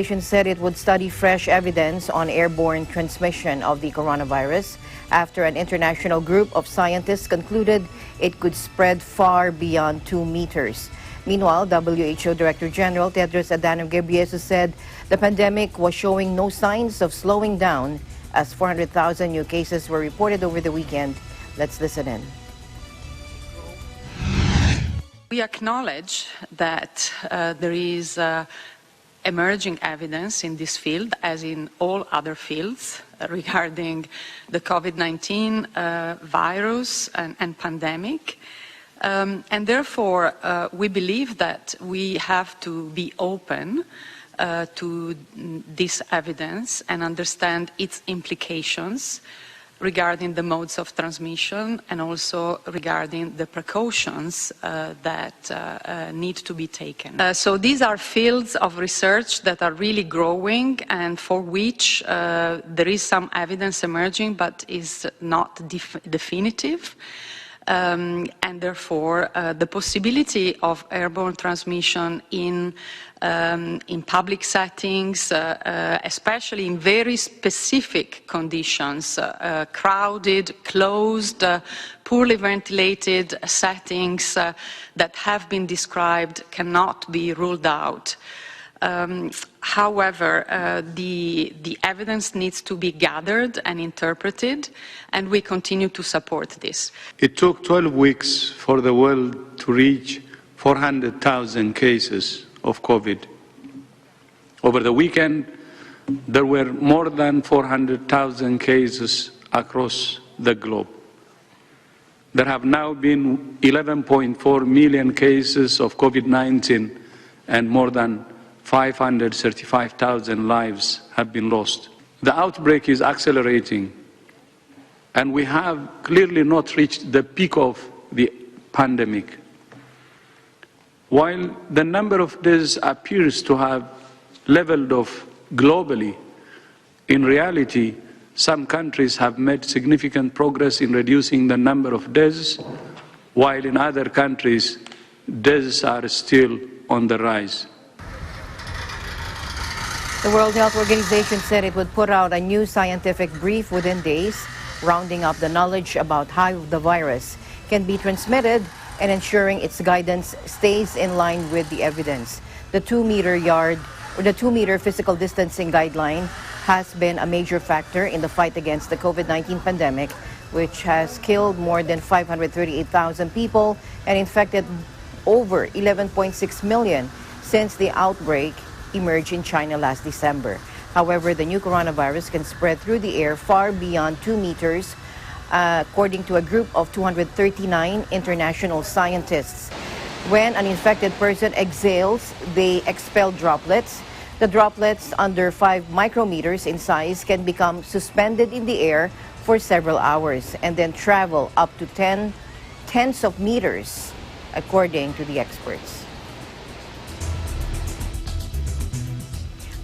Said it would study fresh evidence on airborne transmission of the coronavirus after an international group of scientists concluded it could spread far beyond 2 meters. Meanwhile, WHO Director General Tedros Adhanom Ghebreyesus said the pandemic was showing no signs of slowing down as 400,000 new cases were reported over the weekend. Let's listen in. We acknowledge that there is emerging evidence in this field, as in all other fields, regarding the COVID-19 virus and pandemic. And therefore, we believe that we have to be open to this evidence and understand its implications regarding the modes of transmission and also regarding the precautions that need to be taken. So these are fields of research that are really growing and for which there is some evidence emerging but is not definitive. And therefore, the possibility of airborne transmission in public settings, especially in very specific conditions, crowded, closed, poorly ventilated settings that have been described cannot be ruled out. However, the evidence needs to be gathered and interpreted, and we continue to support this. It took 12 weeks for the world to reach 400,000 cases of COVID. Over the weekend, there were more than 400,000 cases across the globe. There have now been 11.4 million cases of COVID-19 and more than 535,000 lives have been lost. The outbreak is accelerating, and we have clearly not reached the peak of the pandemic. While the number of deaths appears to have leveled off globally, in reality, some countries have made significant progress in reducing the number of deaths, while in other countries, deaths are still on the rise. The World Health Organization said it would put out a new scientific brief within days, rounding up the knowledge about how the virus can be transmitted and ensuring its guidance stays in line with the evidence. The 2-meter physical distancing guideline has been a major factor in the fight against the COVID-19 pandemic, which has killed more than 538,000 people and infected over 11.6 million since the outbreak emerged in China last December. However, the new coronavirus can spread through the air far beyond 2 meters, according to a group of 239 international scientists. When an infected person exhales, they expel droplets. The droplets under 5 micrometers in size can become suspended in the air for several hours and then travel up to tens of meters, according to the experts.